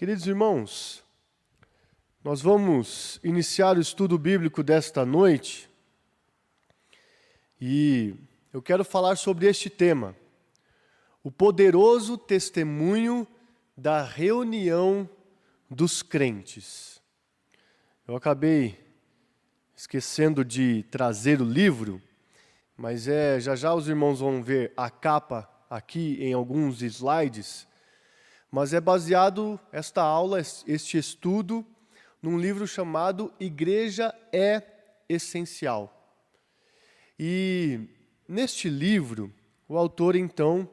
Queridos irmãos, nós vamos iniciar o estudo bíblico desta noite e eu quero falar sobre este tema, o poderoso testemunho da reunião dos crentes. Eu acabei esquecendo de trazer o livro, mas já os irmãos vão ver a capa aqui em alguns slides, mas é baseado esta aula, este estudo, num livro chamado Igreja é Essencial. E neste livro, o autor então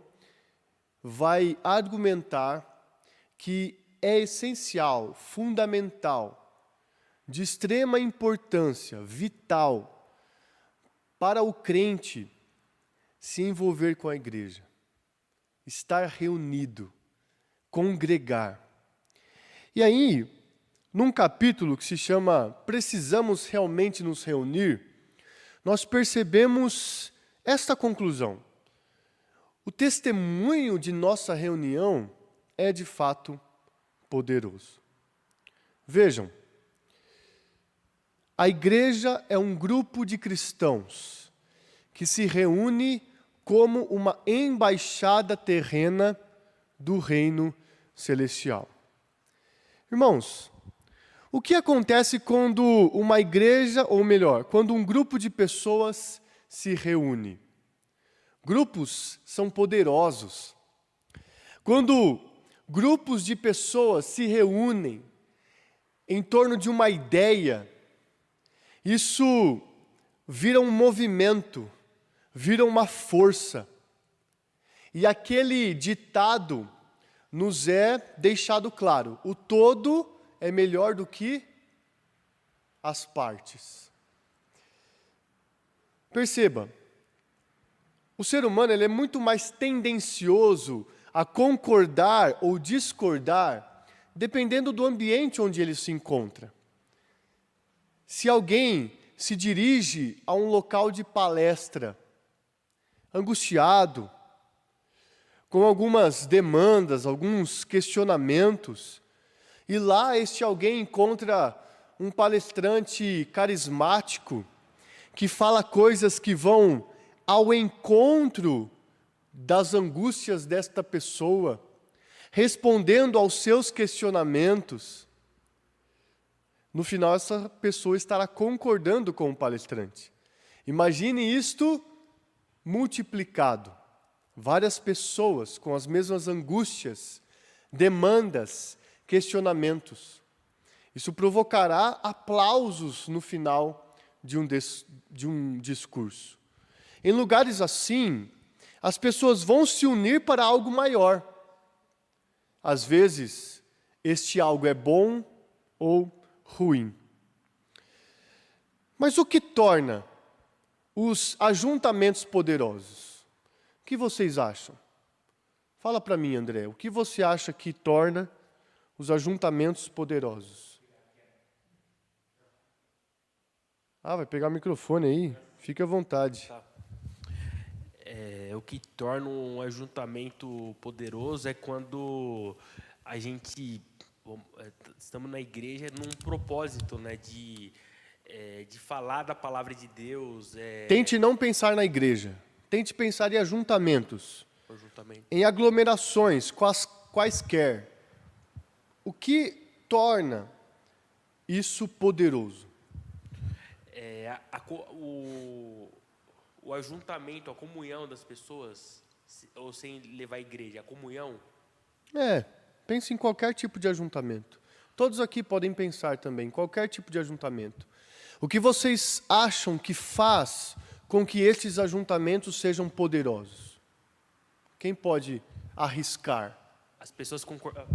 vai argumentar que é essencial, fundamental, de extrema importância, vital, para o crente se envolver com a igreja, estar reunido, congregar. E aí, num capítulo que se chama Precisamos Realmente Nos Reunir, nós percebemos esta conclusão. O testemunho de nossa reunião é de fato poderoso. Vejam, a igreja é um grupo de cristãos que se reúne como uma embaixada terrena do reino celestial. Irmãos, o que acontece quando uma igreja, ou melhor, quando um grupo de pessoas se reúne? Grupos são poderosos. Quando grupos de pessoas se reúnem em torno de uma ideia, isso vira um movimento, vira uma força. E aquele ditado nos é deixado claro: o todo é melhor do que as partes. Perceba, o ser humano ele é muito mais tendencioso a concordar ou discordar, dependendo do ambiente onde ele se encontra. Se alguém se dirige a um local de palestra, angustiado, com algumas demandas, alguns questionamentos, e lá este alguém encontra um palestrante carismático, que fala coisas que vão ao encontro das angústias desta pessoa, respondendo aos seus questionamentos, no final essa pessoa estará concordando com o palestrante. Imagine isto multiplicado. Várias pessoas com as mesmas angústias, demandas, questionamentos. Isso provocará aplausos no final de um discurso. Em lugares assim, as pessoas vão se unir para algo maior. Às vezes, este algo é bom ou ruim. Mas o que torna os ajuntamentos poderosos? O que vocês acham? Fala para mim, André, o que você acha que torna os ajuntamentos poderosos? Vai pegar o microfone aí? Fique à vontade. Tá. O que torna um ajuntamento poderoso é quando a gente estamos na igreja num propósito, né, de falar da palavra de Deus. Tente não pensar na igreja. Tente pensar em ajuntamentos, Ajuntamento. em aglomerações, quaisquer. O que torna isso poderoso? O ajuntamento, a comunhão das pessoas, ou sem levar a igreja, a comunhão. Pense em qualquer tipo de ajuntamento. Todos aqui podem pensar também, qualquer tipo de ajuntamento. O que vocês acham que faz com que estes ajuntamentos sejam poderosos? Quem pode arriscar? As pessoas concordam.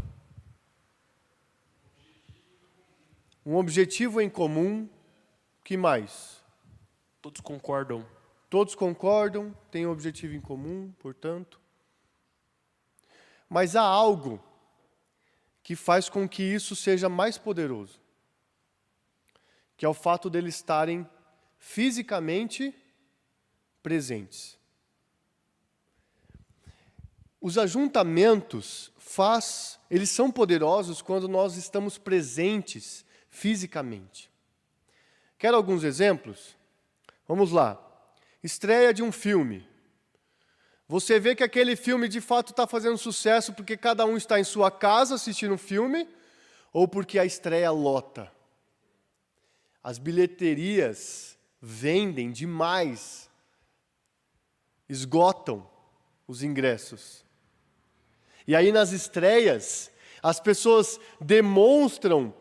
Um objetivo em comum. Que mais? Todos concordam. Todos concordam, têm um objetivo em comum, portanto. Mas há algo que faz com que isso seja mais poderoso, que é o fato deles estarem fisicamente presentes. Os ajuntamentos eles são poderosos quando nós estamos presentes fisicamente. Quer alguns exemplos? Vamos lá. Estreia de um filme. Você vê que aquele filme de fato está fazendo sucesso porque cada um está em sua casa assistindo um filme ou porque a estreia lota. As bilheterias vendem demais, esgotam os ingressos. E aí nas estreias, as pessoas demonstram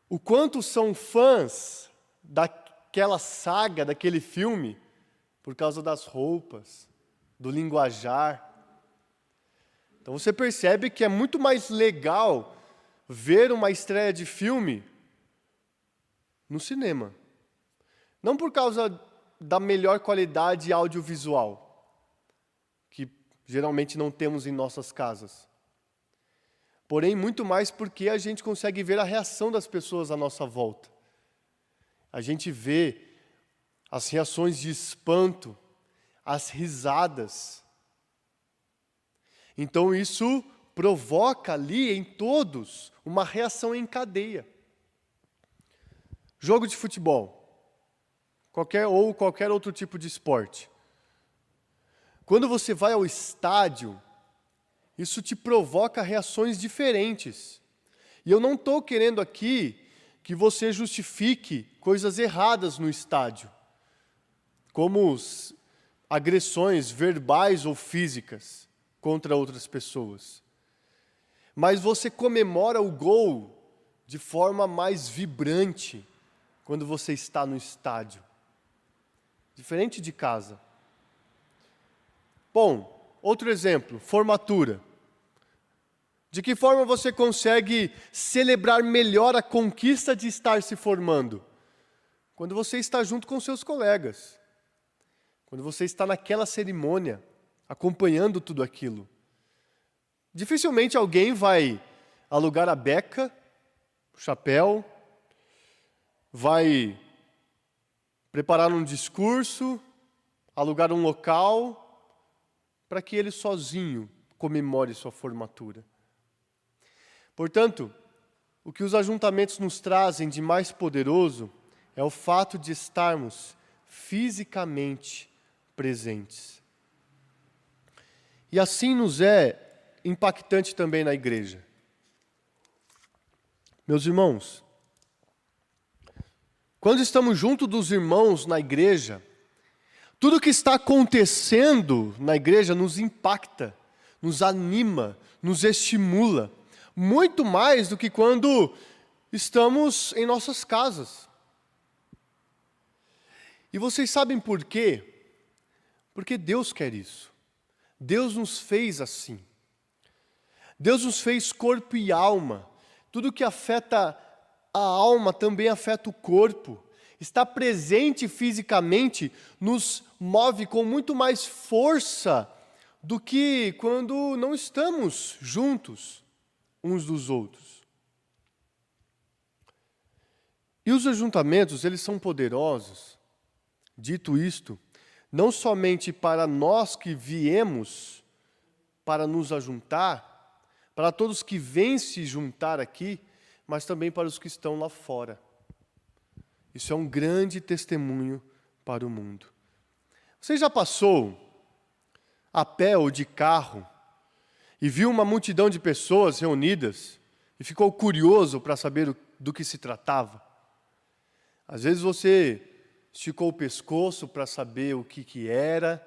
o quanto são fãs daquela saga, daquele filme, por causa das roupas, do linguajar. Então você percebe que é muito mais legal ver uma estreia de filme no cinema. Não por causa da melhor qualidade audiovisual, que geralmente não temos em nossas casas. Porém, muito mais porque a gente consegue ver a reação das pessoas à nossa volta. A gente vê as reações de espanto, as risadas. Então isso provoca ali em todos uma reação em cadeia. Jogo de futebol, qualquer outro tipo de esporte. Quando você vai ao estádio, isso te provoca reações diferentes. E eu não estou querendo aqui que você justifique coisas erradas no estádio, como agressões verbais ou físicas contra outras pessoas. Mas você comemora o gol de forma mais vibrante quando você está no estádio, diferente de casa. Bom, outro exemplo, formatura. De que forma você consegue celebrar melhor a conquista de estar se formando? Quando você está junto com seus colegas. Quando você está naquela cerimônia, acompanhando tudo aquilo. Dificilmente alguém vai alugar a beca, o chapéu, vai preparar um discurso, alugar um local, para que ele sozinho comemore sua formatura. Portanto, o que os ajuntamentos nos trazem de mais poderoso é o fato de estarmos fisicamente presentes. E assim nos é impactante também na igreja. Meus irmãos, quando estamos junto dos irmãos na igreja, tudo que está acontecendo na igreja nos impacta, nos anima, nos estimula, muito mais do que quando estamos em nossas casas. E vocês sabem por quê? Porque Deus quer isso. Deus nos fez assim. Deus nos fez corpo e alma. Tudo que afeta a alma também afeta o corpo. Estar presente fisicamente nos move com muito mais força do que quando não estamos juntos uns dos outros. E os ajuntamentos, eles são poderosos, dito isto, não somente para nós que viemos para nos ajuntar, para todos que vêm se juntar aqui, mas também para os que estão lá fora. Isso é um grande testemunho para o mundo. Você já passou a pé ou de carro e viu uma multidão de pessoas reunidas e ficou curioso para saber do que se tratava? Às vezes você esticou o pescoço para saber o que era,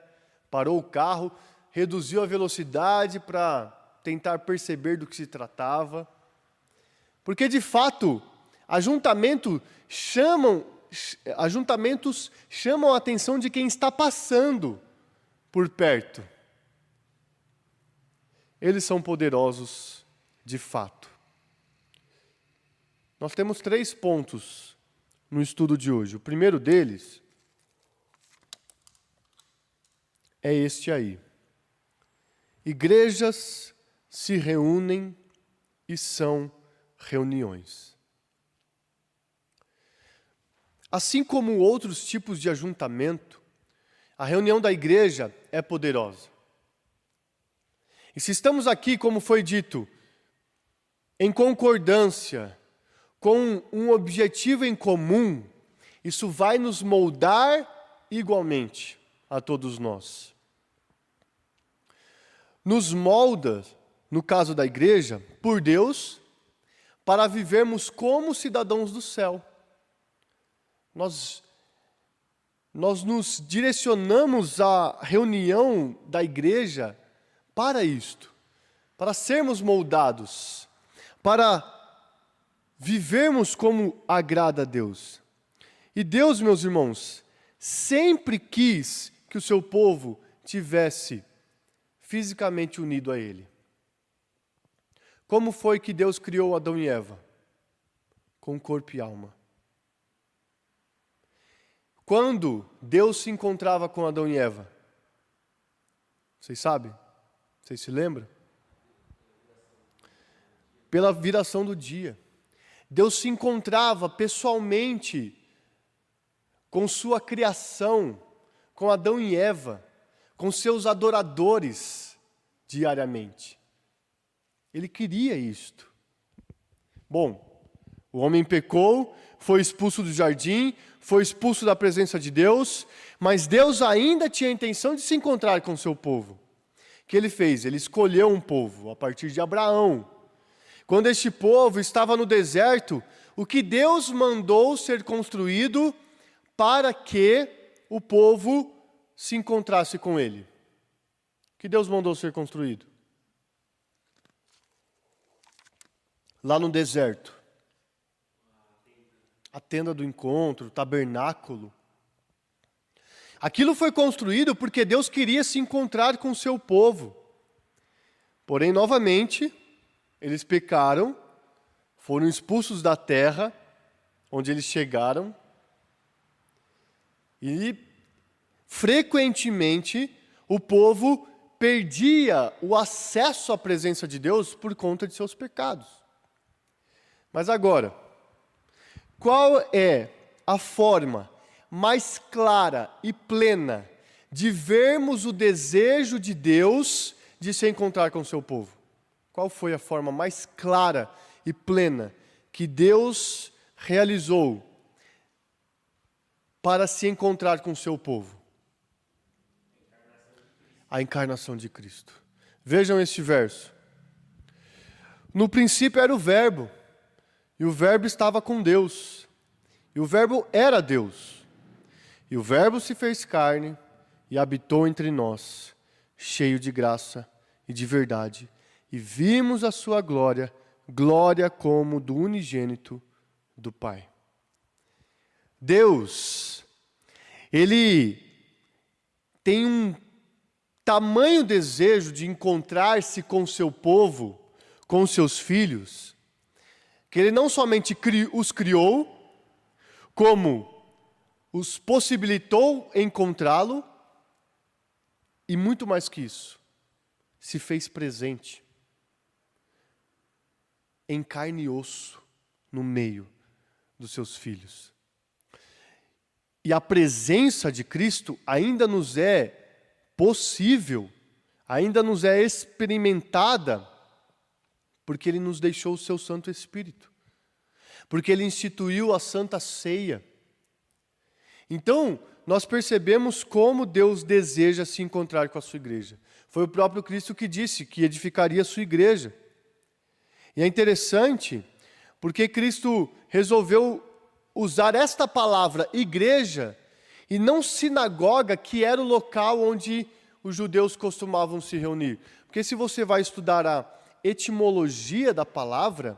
parou o carro, reduziu a velocidade para tentar perceber do que se tratava. Porque, de fato, ajuntamentos chamam a atenção de quem está passando por perto. Eles são poderosos de fato. Nós temos 3 pontos no estudo de hoje. O primeiro deles é este aí. Igrejas se reúnem e são reuniões. Assim como outros tipos de ajuntamento, a reunião da igreja é poderosa. E se estamos aqui, como foi dito, em concordância, com um objetivo em comum, isso vai nos moldar igualmente a todos nós. Nos molda, no caso da igreja, por Deus, para vivermos como cidadãos do céu. Nós nos direcionamos à reunião da igreja para isto, para sermos moldados, para vivermos como agrada a Deus. E Deus, meus irmãos, sempre quis que o seu povo tivesse fisicamente unido a Ele. Como foi que Deus criou Adão e Eva? Com corpo e alma. Quando Deus se encontrava com Adão e Eva? Vocês sabem? Vocês se lembram? Pela viração do dia. Deus se encontrava pessoalmente com sua criação, com Adão e Eva, com seus adoradores diariamente. Ele queria isto. Bom, o homem pecou, foi expulso do jardim, foi expulso da presença de Deus, mas Deus ainda tinha a intenção de se encontrar com o seu povo. O que ele fez? Ele escolheu um povo, a partir de Abraão. Quando este povo estava no deserto, o que Deus mandou ser construído para que o povo se encontrasse com ele? O que Deus mandou ser construído? Lá no deserto. A tenda do encontro, o tabernáculo. Aquilo foi construído porque Deus queria se encontrar com o seu povo. Porém, novamente, eles pecaram, foram expulsos da terra onde eles chegaram e, frequentemente, o povo perdia o acesso à presença de Deus por conta de seus pecados. Mas agora, qual é a forma mais clara e plena de vermos o desejo de Deus de se encontrar com o seu povo? Qual foi a forma mais clara e plena que Deus realizou para se encontrar com o seu povo? A encarnação de Cristo. Vejam este verso. No princípio era o Verbo, e o Verbo estava com Deus, e o Verbo era Deus. E o Verbo se fez carne e habitou entre nós, cheio de graça e de verdade. E vimos a sua glória, glória como do unigênito do Pai. Deus, Ele tem um tamanho desejo de encontrar-se com o seu povo, com os seus filhos, que Ele não somente os criou, como os possibilitou encontrá-lo, e muito mais que isso, se fez presente em carne e osso no meio dos seus filhos. E a presença de Cristo ainda nos é possível, ainda nos é experimentada, porque Ele nos deixou o seu Santo Espírito, porque Ele instituiu a Santa Ceia. Então, nós percebemos como Deus deseja se encontrar com a sua igreja. Foi o próprio Cristo que disse que edificaria a sua igreja. E é interessante, porque Cristo resolveu usar esta palavra igreja, e não sinagoga, que era o local onde os judeus costumavam se reunir. Porque se você vai estudar a etimologia da palavra,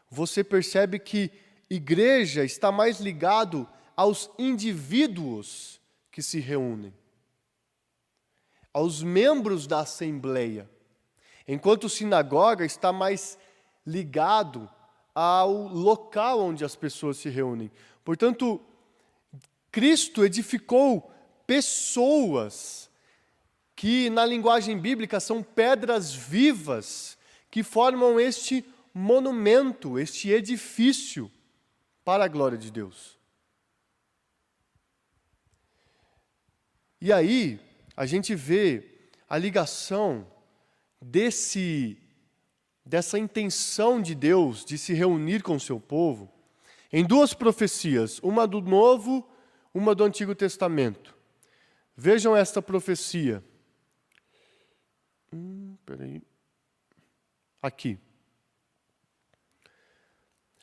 você percebe que igreja está mais ligado aos indivíduos que se reúnem, aos membros da assembleia, enquanto sinagoga está mais ligado ao local onde as pessoas se reúnem. Portanto, Cristo edificou pessoas que, na linguagem bíblica, são pedras vivas que formam este monumento, este edifício para a glória de Deus. E aí, a gente vê a ligação dessa intenção de Deus de se reunir com o seu povo em duas profecias, uma do Novo, uma do Antigo Testamento. Vejam esta profecia. Aqui.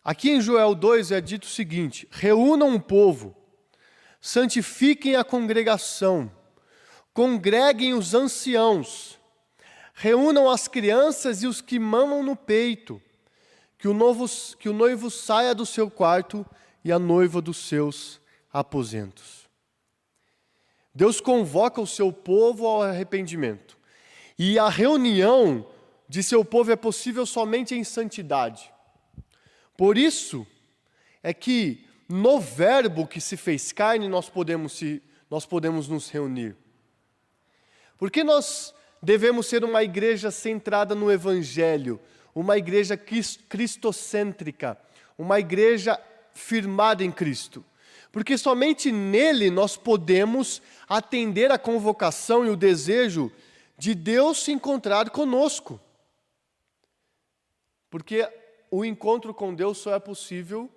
Aqui em Joel 2 é dito o seguinte: reúnam o povo, santifiquem a congregação, congreguem os anciãos, reúnam as crianças e os que mamam no peito, que o noivo saia do seu quarto e a noiva dos seus aposentos. Deus convoca o seu povo ao arrependimento. E a reunião de seu povo é possível somente em santidade. Por isso é que no Verbo que se fez carne nós podemos nos reunir. Porque nós devemos ser uma igreja centrada no Evangelho, uma igreja cristocêntrica, uma igreja firmada em Cristo. Porque somente nele nós podemos atender a convocação e o desejo de Deus se encontrar conosco. Porque o encontro com Deus só é possível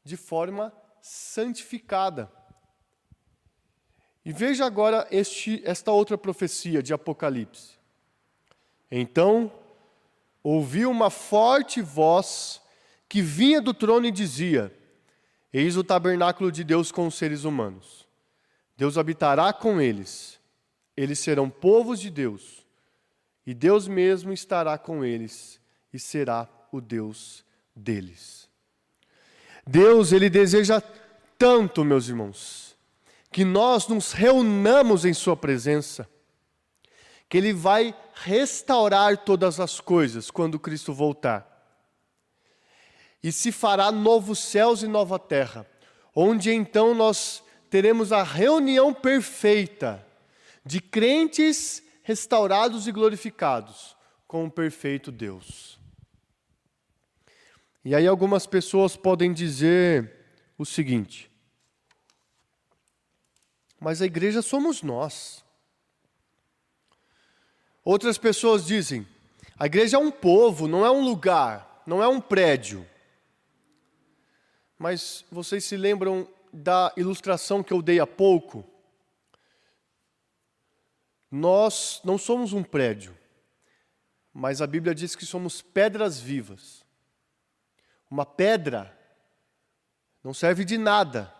de forma santificada. E veja agora esta outra profecia de Apocalipse. Então, ouvi uma forte voz que vinha do trono e dizia: eis o tabernáculo de Deus com os seres humanos. Deus habitará com eles. Eles serão povos de Deus. E Deus mesmo estará com eles e será o Deus deles. Deus, Ele deseja tanto, meus irmãos, que nós nos reunamos em sua presença, que Ele vai restaurar todas as coisas quando Cristo voltar. E se fará novos céus e nova terra, onde então nós teremos a reunião perfeita de crentes restaurados e glorificados com o perfeito Deus. E aí algumas pessoas podem dizer o seguinte: mas a igreja somos nós. Outras pessoas dizem: a igreja é um povo, não é um lugar, não é um prédio. Mas vocês se lembram da ilustração que eu dei há pouco? Nós não somos um prédio, mas a Bíblia diz que somos pedras vivas. Uma pedra não serve de nada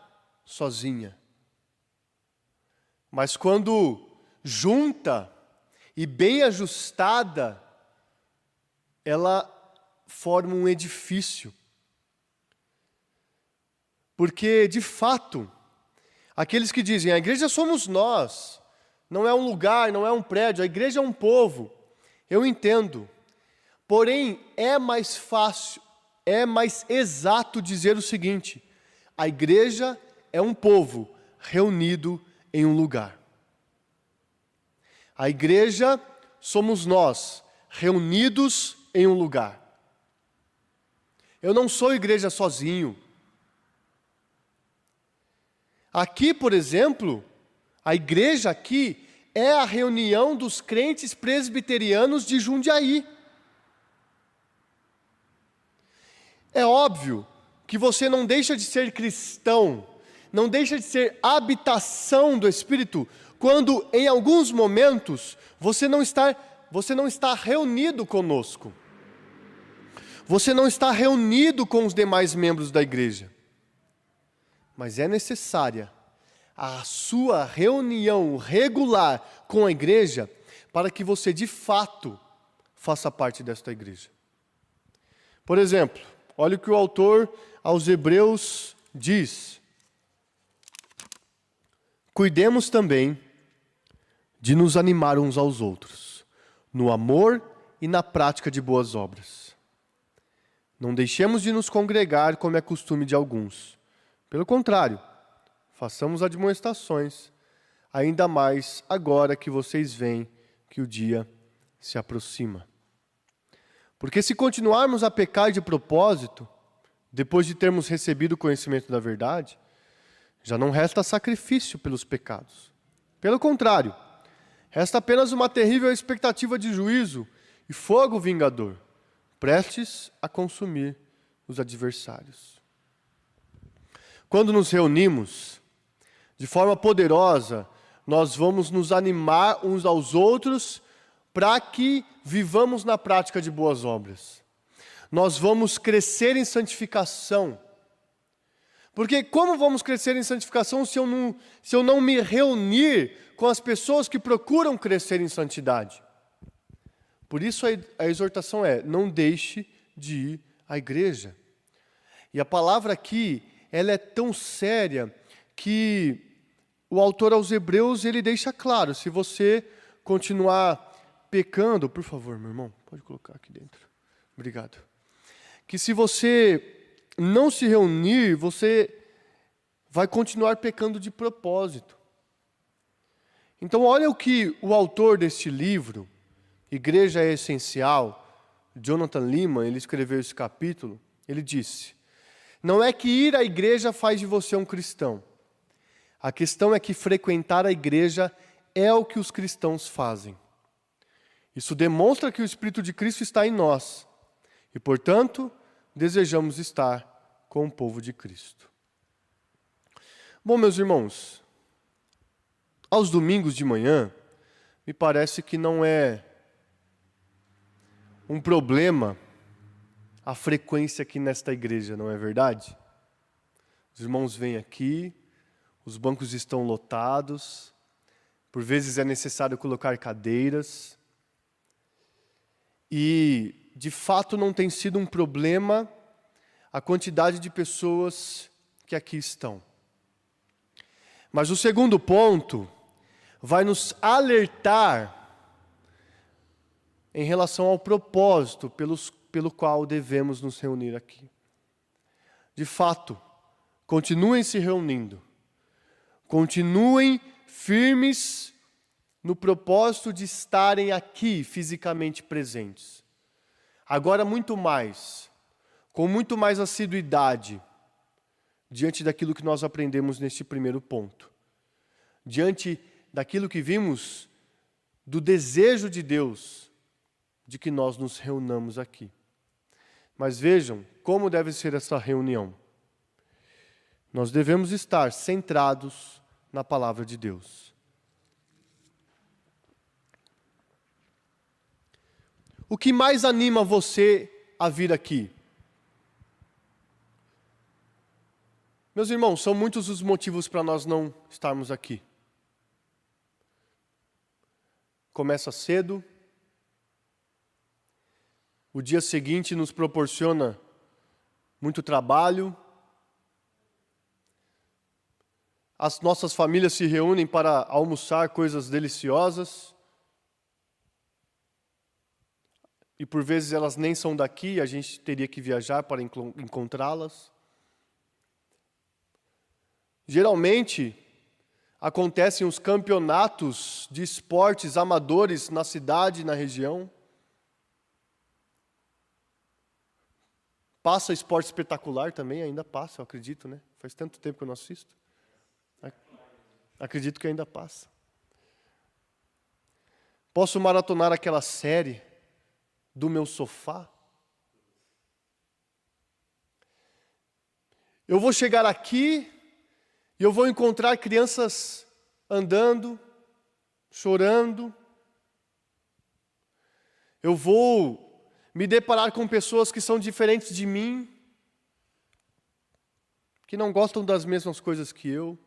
sozinha. Mas quando junta e bem ajustada, ela forma um edifício. Porque, de fato, aqueles que dizem: a igreja somos nós, não é um lugar, não é um prédio, a igreja é um povo. Eu entendo. Porém, é mais fácil, é mais exato dizer o seguinte: a igreja é um povo reunido em um lugar. A igreja somos nós, reunidos em um lugar. Eu não sou igreja sozinho. Aqui, por exemplo, a igreja aqui é a reunião dos crentes presbiterianos de Jundiaí. É óbvio que você não deixa de ser cristão, não deixa de ser habitação do Espírito, quando em alguns momentos você não está reunido conosco. Você não está reunido com os demais membros da igreja. Mas é necessária a sua reunião regular com a igreja para que você de fato faça parte desta igreja. Por exemplo, olha o que o autor aos Hebreus diz: cuidemos também de nos animar uns aos outros, no amor e na prática de boas obras. Não deixemos de nos congregar como é costume de alguns. Pelo contrário, façamos admoestações, ainda mais agora que vocês veem que o dia se aproxima. Porque se continuarmos a pecar de propósito, depois de termos recebido o conhecimento da verdade, já não resta sacrifício pelos pecados. Pelo contrário, resta apenas uma terrível expectativa de juízo e fogo vingador, prestes a consumir os adversários. Quando nos reunimos, de forma poderosa, nós vamos nos animar uns aos outros para que vivamos na prática de boas obras. Nós vamos crescer em santificação. Porque como vamos crescer em santificação se eu não me reunir com as pessoas que procuram crescer em santidade? Por isso a exortação é: não deixe de ir à igreja. E a palavra aqui, ela é tão séria que o autor aos Hebreus, ele deixa claro: se você continuar pecando, por favor, meu irmão, pode colocar aqui dentro. Obrigado. Que se você não se reunir, você vai continuar pecando de propósito. Então, olha o que o autor deste livro, Igreja é Essencial, Jonathan Leeman, ele escreveu esse capítulo, ele disse: não é que ir à igreja faz de você um cristão. A questão é que frequentar a igreja é o que os cristãos fazem. Isso demonstra que o Espírito de Cristo está em nós e, portanto, desejamos estar com o povo de Cristo. Bom, meus irmãos, aos domingos de manhã, me parece que não é um problema a frequência aqui nesta igreja, não é verdade? Os irmãos vêm aqui, os bancos estão lotados, por vezes é necessário colocar cadeiras, e de fato não tem sido um problema a quantidade de pessoas que aqui estão. Mas o segundo ponto vai nos alertar em relação ao propósito pelo qual devemos nos reunir aqui. De fato, continuem se reunindo. Continuem firmes no propósito de estarem aqui fisicamente presentes. Agora muito mais, com muito mais assiduidade, diante daquilo que nós aprendemos neste primeiro ponto. Diante daquilo que vimos do desejo de Deus de que nós nos reunamos aqui. Mas vejam como deve ser essa reunião. Nós devemos estar centrados na palavra de Deus. O que mais anima você a vir aqui? Meus irmãos, são muitos os motivos para nós não estarmos aqui. Começa cedo. O dia seguinte nos proporciona muito trabalho. As nossas famílias se reúnem para almoçar coisas deliciosas. E por vezes elas nem são daqui, a gente teria que viajar para encontrá-las. Geralmente, acontecem os campeonatos de esportes amadores na cidade, na região. Passa esporte espetacular também, ainda passa, eu acredito, né? Faz tanto tempo que eu não assisto. Acredito que ainda passa. Posso maratonar aquela série do meu sofá? Eu vou chegar aqui e eu vou encontrar crianças andando, chorando. Eu vou me deparar com pessoas que são diferentes de mim, que não gostam das mesmas coisas que eu,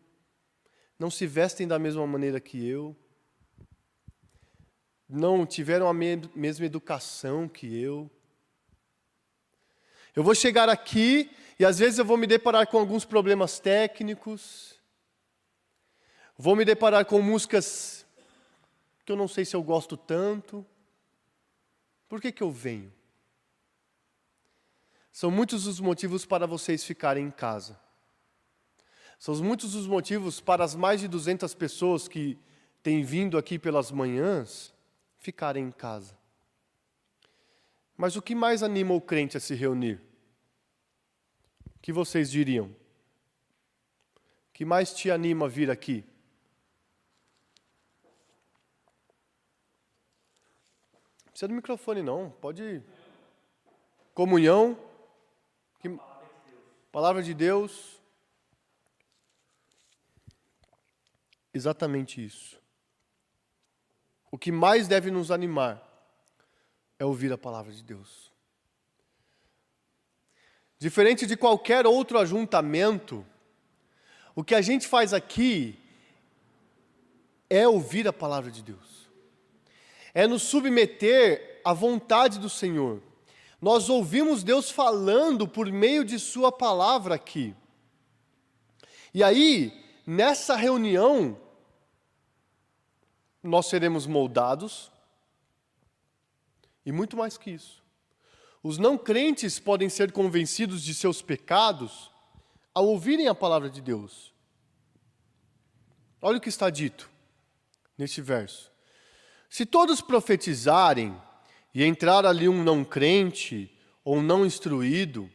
não se vestem da mesma maneira que eu, não tiveram a mesma educação que eu. Eu vou chegar aqui e às vezes eu vou me deparar com alguns problemas técnicos, vou me deparar com músicas que eu não sei se eu gosto tanto. Por que eu venho? São muitos os motivos para vocês ficarem em casa. São muitos os motivos para as mais de 200 pessoas que têm vindo aqui pelas manhãs ficarem em casa. Mas o que mais anima o crente a se reunir? O que vocês diriam? O que mais te anima a vir aqui? precisa do microfone não, pode... Comunhão. Palavra de Deus. Exatamente isso. O que mais deve nos animar é ouvir a palavra de Deus. Diferente de qualquer outro ajuntamento, o que a gente faz aqui é ouvir a palavra de Deus. É nos submeter à vontade do Senhor. Nós ouvimos Deus falando por meio de sua palavra aqui. E aí, nessa reunião, nós seremos moldados, e muito mais que isso. Os não crentes podem ser convencidos de seus pecados ao ouvirem a palavra de Deus. Olha o que está dito neste verso. Se todos profetizarem e entrar ali um não crente ou um não instruído,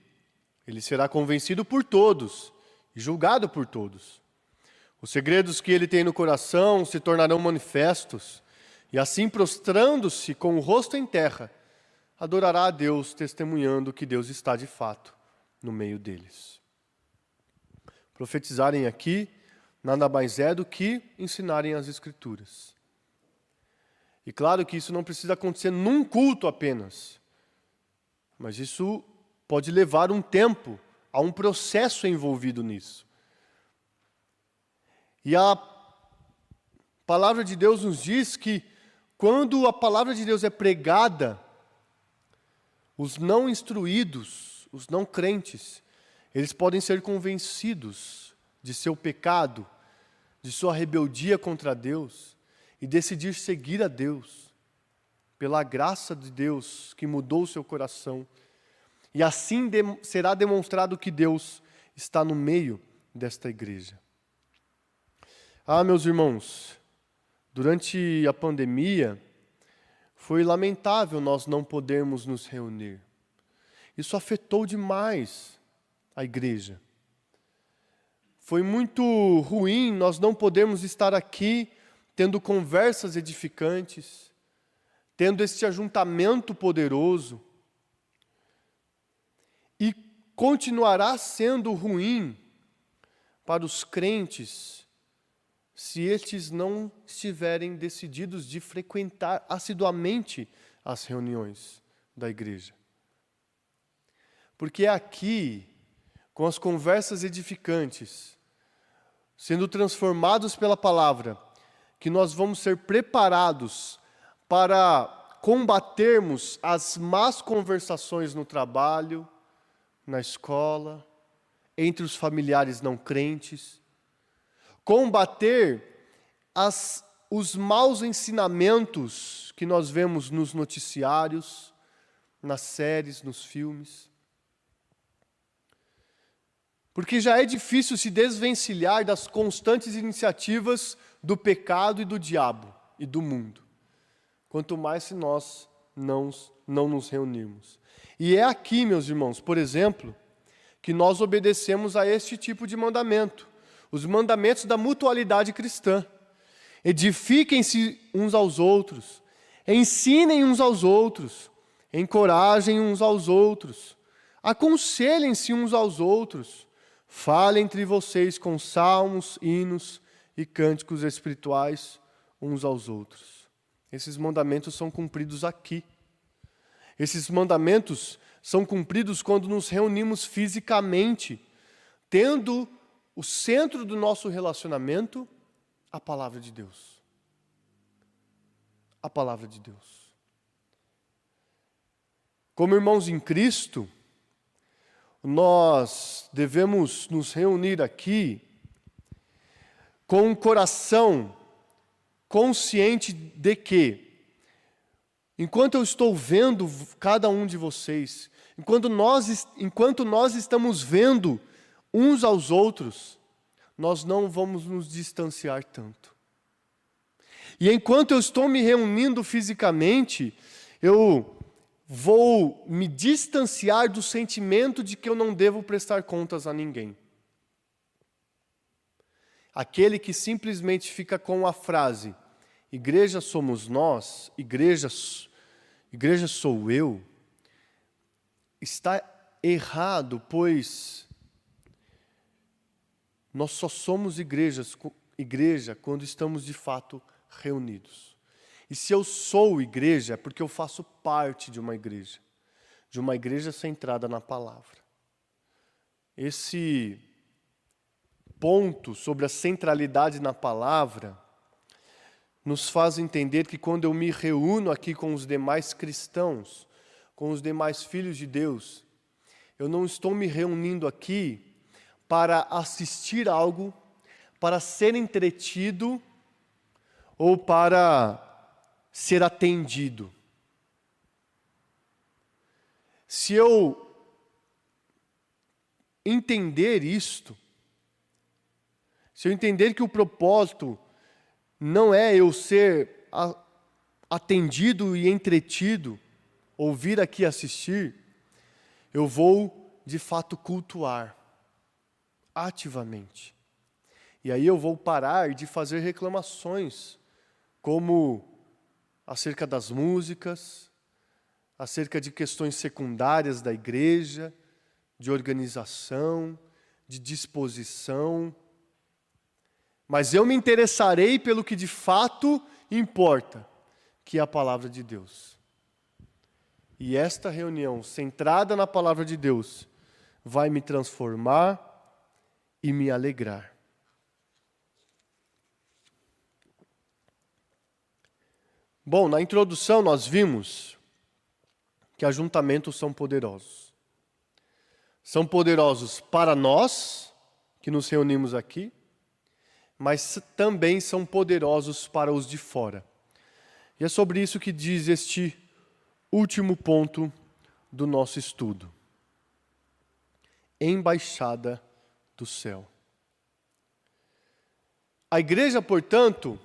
ele será convencido por todos e julgado por todos. Os segredos que ele tem no coração se tornarão manifestos, e assim, prostrando-se com o rosto em terra, adorará a Deus, testemunhando que Deus está de fato no meio deles. Profetizarem aqui nada mais é do que ensinarem as Escrituras. E claro que isso não precisa acontecer num culto apenas, mas isso pode levar um tempo, há um processo envolvido nisso. E a palavra de Deus nos diz que quando a palavra de Deus é pregada, os não instruídos, os não crentes, eles podem ser convencidos de seu pecado, de sua rebeldia contra Deus e decidir seguir a Deus, pela graça de Deus que mudou o seu coração. E assim será demonstrado que Deus está no meio desta igreja. Ah, meus irmãos, durante a pandemia, foi lamentável nós não podermos nos reunir. Isso afetou demais a igreja. Foi muito ruim nós não podermos estar aqui tendo conversas edificantes, tendo este ajuntamento poderoso. E continuará sendo ruim para os crentes se estes não estiverem decididos de frequentar assiduamente as reuniões da igreja. Porque é aqui, com as conversas edificantes, sendo transformados pela palavra, que nós vamos ser preparados para combatermos as más conversações no trabalho, na escola, entre os familiares não crentes, combater os maus ensinamentos que nós vemos nos noticiários, nas séries, nos filmes. Porque já é difícil se desvencilhar das constantes iniciativas do pecado e do diabo e do mundo. Quanto mais se nós não nos reunirmos. E é aqui, meus irmãos, por exemplo, que nós obedecemos a este tipo de mandamento. Os mandamentos da mutualidade cristã. Edifiquem-se uns aos outros, ensinem uns aos outros, encorajem uns aos outros, aconselhem-se uns aos outros, falem entre vocês com salmos, hinos e cânticos espirituais uns aos outros. Esses mandamentos são cumpridos aqui. Esses mandamentos são cumpridos quando nos reunimos fisicamente, tendo o centro do nosso relacionamento, a palavra de Deus. A palavra de Deus. Como irmãos em Cristo, nós devemos nos reunir aqui com um coração consciente de que, enquanto eu estou vendo cada um de vocês, enquanto nós estamos vendo uns aos outros, nós não vamos nos distanciar tanto. E enquanto eu estou me reunindo fisicamente, eu vou me distanciar do sentimento de que eu não devo prestar contas a ninguém. Aquele que simplesmente fica com a frase, igreja somos nós, igreja igreja sou eu, está errado, pois nós só somos igreja quando estamos de fato reunidos. E se eu sou igreja, é porque eu faço parte de uma igreja centrada na palavra. Esse ponto sobre a centralidade na palavra nos faz entender que quando eu me reúno aqui com os demais cristãos, com os demais filhos de Deus, eu não estou me reunindo aqui para assistir algo, para ser entretido ou para ser atendido. Se eu entender isto, se eu entender que o propósito não é eu ser atendido e entretido, ou vir aqui assistir, eu vou de fato cultuar ativamente. E aí eu vou parar de fazer reclamações, como acerca das músicas, acerca de questões secundárias da igreja, de organização, de disposição. Mas eu me interessarei pelo que de fato importa, que é a palavra de Deus. E esta reunião, centrada na palavra de Deus, vai me transformar e me alegrar. Bom, na introdução nós vimos que ajuntamentos são poderosos. São poderosos para nós, que nos reunimos aqui, mas também são poderosos para os de fora. E é sobre isso que diz este último ponto do nosso estudo. Embaixada do céu. A igreja, portanto,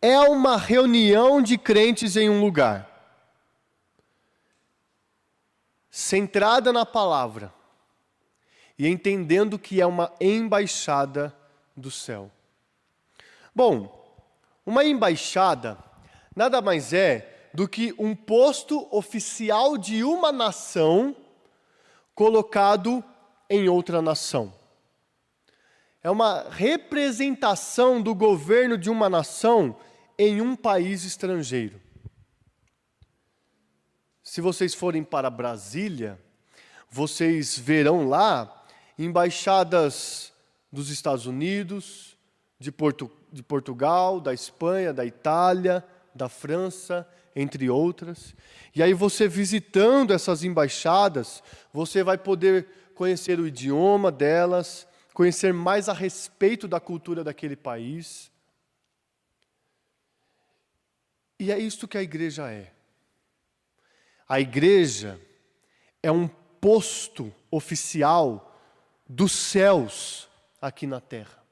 é uma reunião de crentes em um lugar, centrada na palavra e entendendo que é uma embaixada do céu. Bom, uma embaixada nada mais é do que um posto oficial de uma nação colocado em outra nação. É uma representação do governo de uma nação em um país estrangeiro. Se vocês forem para Brasília, vocês verão lá embaixadas dos Estados Unidos, de Portugal, da Espanha, da Itália, da França, entre outras. E aí você visitando essas embaixadas, você vai poder conhecer o idioma delas, conhecer mais a respeito da cultura daquele país. E é isto que a igreja é. A igreja é um posto oficial dos céus aqui na terra.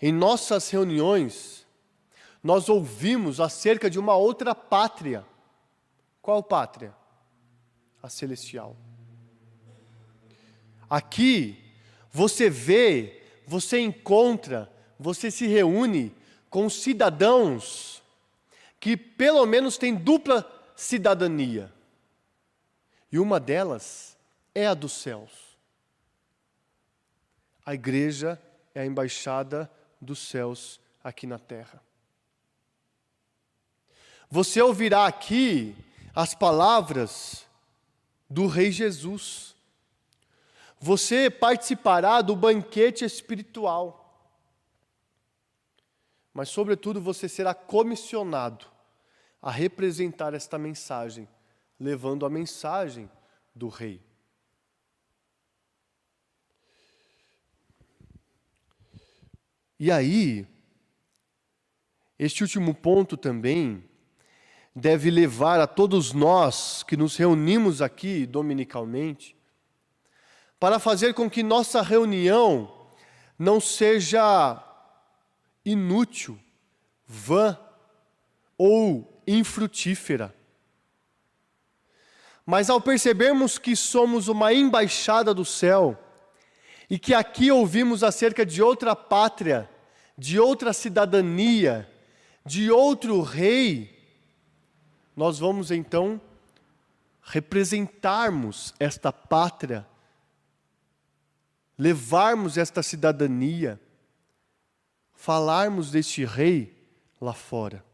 Em nossas reuniões, nós ouvimos acerca de uma outra pátria. Qual pátria? A celestial. Aqui, você vê, você encontra, você se reúne com cidadãos que pelo menos têm dupla cidadania. E uma delas é a dos céus. A igreja é a embaixada dos céus aqui na terra. Você ouvirá aqui as palavras do Rei Jesus. Você participará do banquete espiritual. Mas, sobretudo, você será comissionado a representar esta mensagem, levando a mensagem do Rei. E aí, este último ponto também deve levar a todos nós que nos reunimos aqui dominicalmente, para fazer com que nossa reunião não seja inútil, vã ou infrutífera. Mas ao percebermos que somos uma embaixada do céu, e que aqui ouvimos acerca de outra pátria, de outra cidadania, de outro rei, nós vamos então representarmos esta pátria, levarmos esta cidadania, falarmos deste rei lá fora.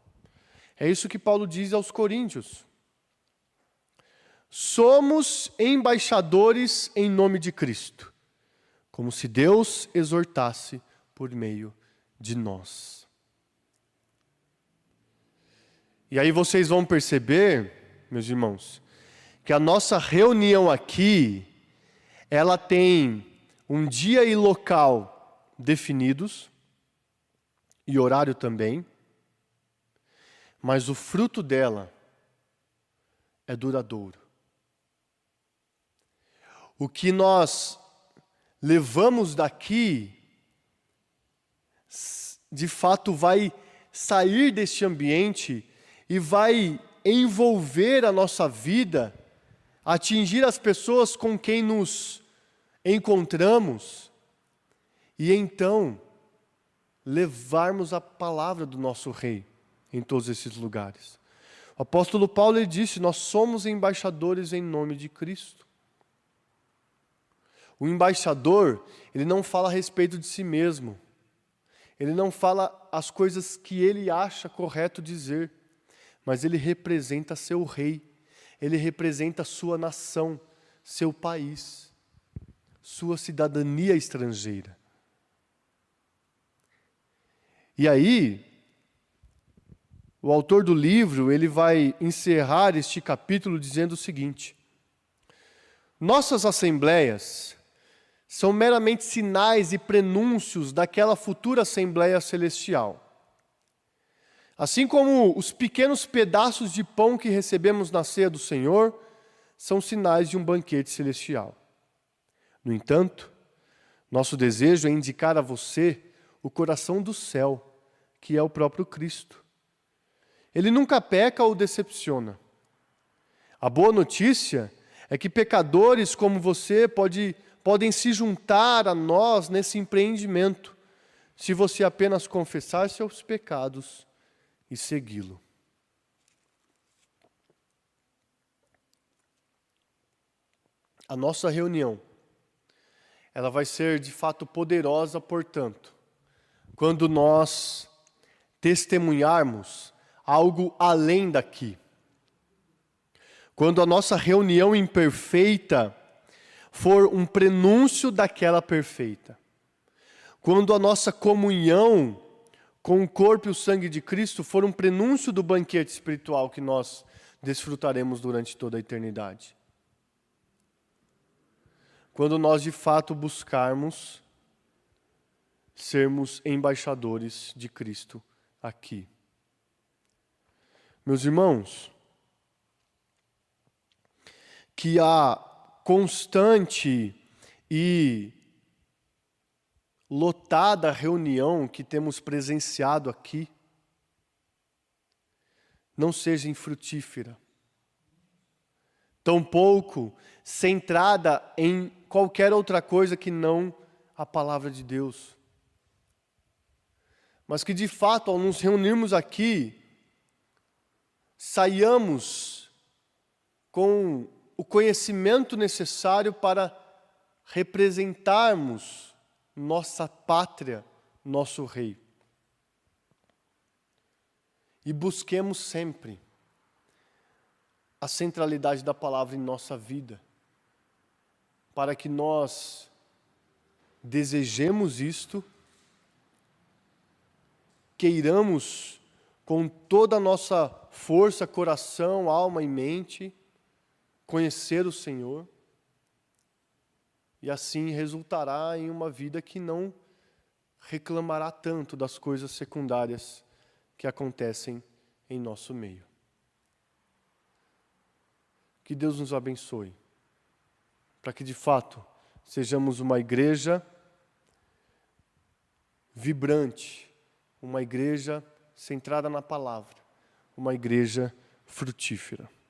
É isso que Paulo diz aos Coríntios. Somos embaixadores em nome de Cristo, como se Deus exortasse por meio de nós. E aí vocês vão perceber, meus irmãos, que a nossa reunião aqui, ela tem um dia e local definidos, e horário também, mas o fruto dela é duradouro. O que nós levamos daqui, de fato vai sair deste ambiente e vai envolver a nossa vida, atingir as pessoas com quem nos encontramos, e então levarmos a palavra do nosso Rei em todos esses lugares. O apóstolo Paulo ele disse, nós somos embaixadores em nome de Cristo. O embaixador, ele não fala a respeito de si mesmo. Ele não fala as coisas que ele acha correto dizer, mas ele representa seu rei, ele representa sua nação, seu país, sua cidadania estrangeira. E aí, o autor do livro, ele vai encerrar este capítulo dizendo o seguinte: nossas assembleias são meramente sinais e prenúncios daquela futura Assembleia Celestial. Assim como os pequenos pedaços de pão que recebemos na ceia do Senhor são sinais de um banquete celestial. No entanto, nosso desejo é indicar a você o coração do céu, que é o próprio Cristo. Ele nunca peca ou decepciona. A boa notícia é que pecadores como você podem se juntar a nós nesse empreendimento, se você apenas confessar seus pecados e segui-lo. A nossa reunião, ela vai ser de fato poderosa, portanto, quando nós testemunharmos algo além daqui. Quando a nossa reunião imperfeita for um prenúncio daquela perfeita. Quando a nossa comunhão com o corpo e o sangue de Cristo for um prenúncio do banquete espiritual que nós desfrutaremos durante toda a eternidade. Quando nós de fato buscarmos sermos embaixadores de Cristo aqui. Meus irmãos, que a constante e lotada reunião que temos presenciado aqui não seja infrutífera, tampouco centrada em qualquer outra coisa que não a palavra de Deus. Mas que de fato, ao nos reunirmos aqui, saiamos com o conhecimento necessário para representarmos nossa pátria, nosso rei. E busquemos sempre a centralidade da palavra em nossa vida, para que nós desejemos isto, queiramos com toda a nossa força, coração, alma e mente, conhecer o Senhor, e assim resultará em uma vida que não reclamará tanto das coisas secundárias que acontecem em nosso meio. Que Deus nos abençoe, para que de fato sejamos uma igreja vibrante, uma igreja centrada na palavra, uma igreja frutífera.